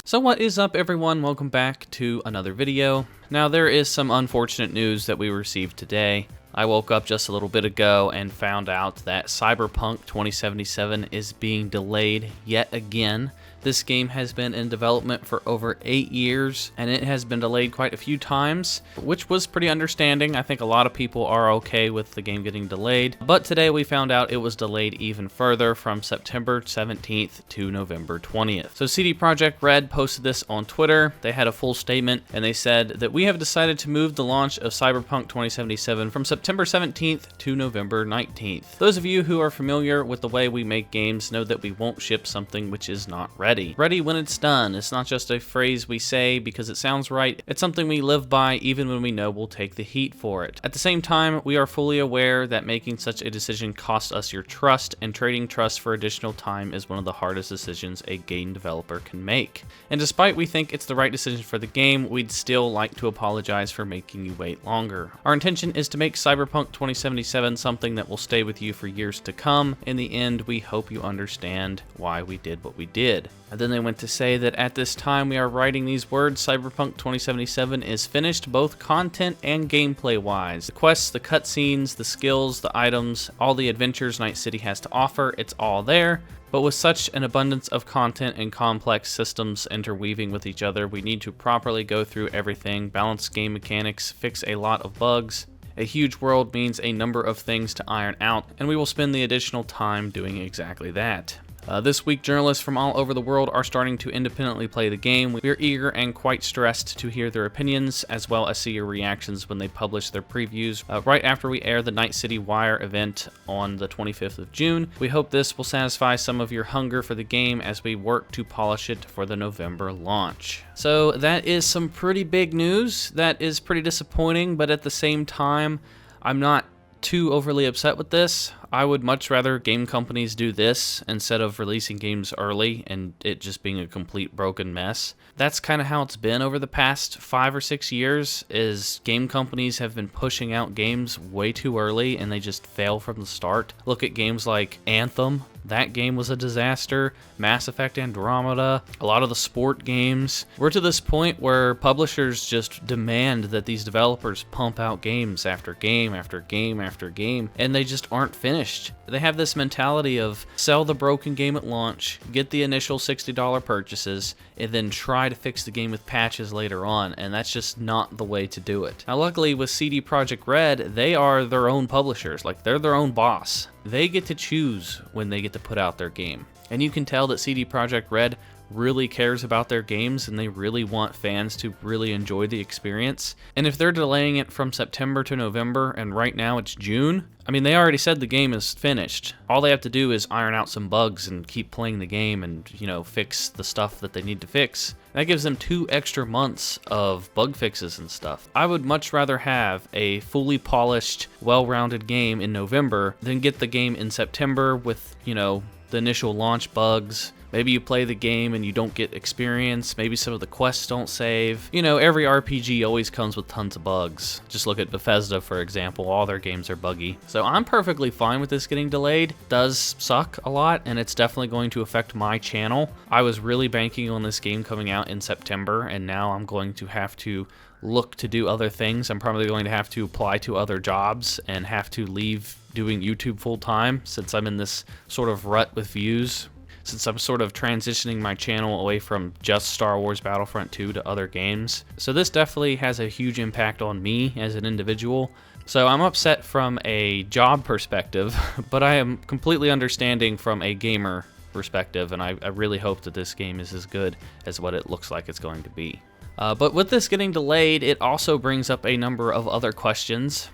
So what is up, everyone? Welcome back to another video. Now, there is some unfortunate news that we received today. I woke up just a little bit ago and found out that Cyberpunk 2077 is being delayed yet again. This game has been in development for over 8 years, and it has been delayed quite a few times, which was pretty understanding. I think a lot of people are okay with the game getting delayed, but today we found out it was delayed even further from September 17th to November 20th. So CD Projekt Red posted this on Twitter. They had a full statement, and they said that we have decided to move the launch of Cyberpunk 2077 from September 17th to November 19th. Those of you who are familiar with the way we make games know that we won't ship something which is not ready. Ready when it's done. It's not just a phrase we say because it sounds right. It's something we live by even when we know we'll take the heat for it. At the same time, we are fully aware that making such a decision costs us your trust, and trading trust for additional time is one of the hardest decisions a game developer can make. And despite we think it's the right decision for the game, we'd still like to apologize for making you wait longer. Our intention is to make Cyberpunk 2077 something that will stay with you for years to come. In the end, we hope you understand why we did what we did. And then they went to say that at this time we are writing these words, Cyberpunk 2077 is finished both content and gameplay wise. The quests, the cutscenes, the skills, the items, all the adventures Night City has to offer, it's all there. But with such an abundance of content and complex systems interweaving with each other, we need to properly go through everything, balance game mechanics, fix a lot of bugs. A huge world means a number of things to iron out, and we will spend the additional time doing exactly that. This week, journalists from all over the world are starting to independently play the game. We are eager and quite stressed to hear their opinions, as well as see your reactions when they publish their previews right after we air the Night City Wire event on the 25th of June. We hope this will satisfy some of your hunger for the game as we work to polish it for the November launch. So that is some pretty big news. That is pretty disappointing, but at the same time, I'm not too overly upset with this. I would much rather game companies do this instead of releasing games early and it just being a complete broken mess. That's kind of how it's been over the past 5 or 6 years, is game companies have been pushing out games way too early and they just fail from the start. Look at games like Anthem. That game was a disaster. Mass Effect Andromeda, a lot of the sport games. We're to this point where publishers just demand that these developers pump out games after game after game after game, and they just aren't finished. They have this mentality of sell the broken game at launch, get the initial $60 purchases, and then try to fix the game with patches later on, and that's just not the way to do it. Now, luckily with CD Projekt Red, they are their own publishers. Like, they're their own boss. They get to choose when they get to put out their game. And you can tell that CD Projekt Red really cares about their games and they really want fans to really enjoy the experience. And if they're delaying it from September to November and right now it's June, I mean, they already said the game is finished. All they have to do is iron out some bugs and keep playing the game and, fix the stuff that they need to fix. That gives them 2 extra months of bug fixes and stuff. I would much rather have a fully polished, well-rounded game in November than get the game in September with, the initial launch bugs. Maybe you play the game and you don't get experience. Maybe some of the quests don't save. Every RPG always comes with tons of bugs. Just look at Bethesda, for example. All their games are buggy. So I'm perfectly fine with this getting delayed. It does suck a lot, and it's definitely going to affect my channel. I was really banking on this game coming out in September, and now I'm going to have to look to do other things. I'm probably going to have to apply to other jobs and have to leave doing YouTube full time since I'm in this sort of rut with views. Since I'm sort of transitioning my channel away from just Star Wars Battlefront 2 to other games. So this definitely has a huge impact on me as an individual. So I'm upset from a job perspective, but I am completely understanding from a gamer perspective, and I really hope that this game is as good as what it looks like it's going to be. But with this getting delayed, it also brings up a number of other questions.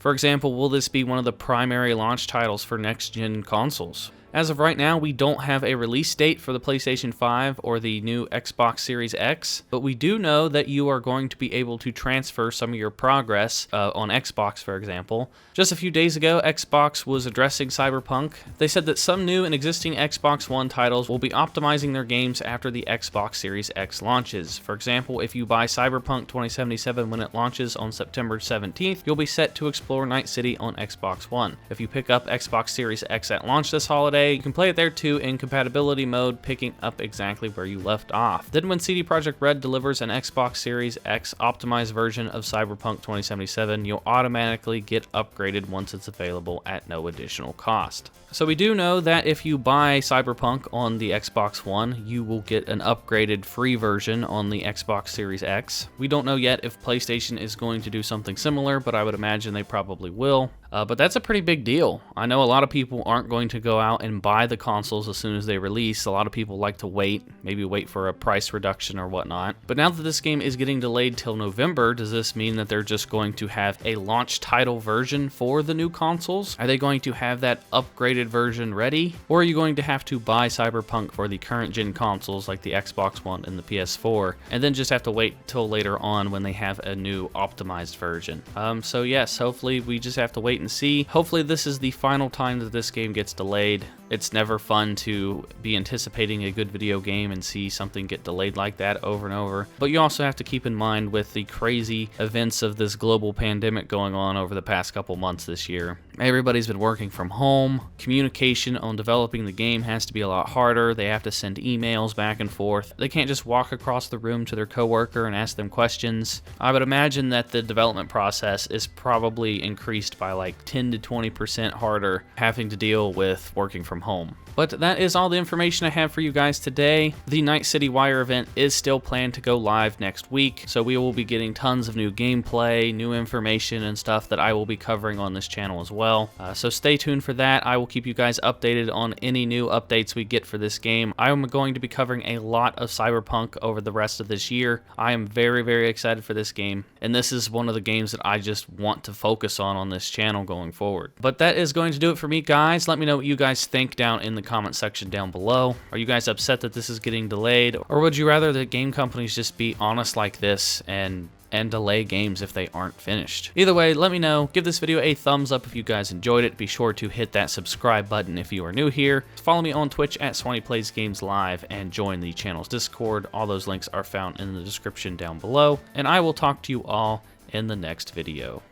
For example, will this be one of the primary launch titles for next-gen consoles? As of right now, we don't have a release date for the PlayStation 5 or the new Xbox Series X, but we do know that you are going to be able to transfer some of your progress on Xbox, for example. Just a few days ago, Xbox was addressing Cyberpunk. They said that some new and existing Xbox One titles will be optimizing their games after the Xbox Series X launches. For example, if you buy Cyberpunk 2077 when it launches on September 17th, you'll be set to explore Night City on Xbox One. If you pick up Xbox Series X at launch this holiday, play. You can play it there too in compatibility mode, picking up exactly where you left off. Then when CD Projekt Red delivers an Xbox Series X optimized version of Cyberpunk 2077, you'll automatically get upgraded once it's available at no additional cost. So we do know that if you buy Cyberpunk on the Xbox One, you will get an upgraded free version on the Xbox Series X. We don't know yet if PlayStation is going to do something similar, but I would imagine they probably will. But that's a pretty big deal. I know a lot of people aren't going to go out and buy the consoles as soon as they release. A lot of people like to wait, maybe wait for a price reduction or whatnot. But now that this game is getting delayed till November, does this mean that they're just going to have a launch title version for the new consoles? Are they going to have that upgraded version ready? Or are you going to have to buy Cyberpunk for the current gen consoles like the Xbox One and the PS4, and then just have to wait till later on when they have a new optimized version? So yes, hopefully we just have to wait and see. Hopefully this is the final time that this game gets delayed. It's never fun to be anticipating a good video game and see something get delayed like that over and over. But you also have to keep in mind with the crazy events of this global pandemic going on over the past couple months this year. Everybody's been working from home. Communication on developing the game has to be a lot harder. They have to send emails back and forth. They can't just walk across the room to their coworker and ask them questions. I would imagine that the development process is probably increased by like 10 to 20% harder having to deal with working from home. But that is all the information I have for you guys today. The Night City Wire event is still planned to go live next week, so we will be getting tons of new gameplay, new information, and stuff that I will be covering on this channel as well. So stay tuned for that. I will keep you guys updated on any new updates we get for this game. I am going to be covering a lot of Cyberpunk over the rest of this year. I am very, very excited for this game, and this is one of the games that I just want to focus on this channel going forward. But that is going to do it for me, guys. Let me know what you guys think down in the comment section down below. Are you guys upset that this is getting delayed, or would you rather that game companies just be honest like this and delay games if they aren't finished? Either way, let me know. Give this video a thumbs up if you guys enjoyed it. Be sure to hit that subscribe button if you are new here. Follow me on Twitch at Swanee Plays Games Live and join the channel's Discord. All those links are found in the description down below, and I will talk to you all in the next video.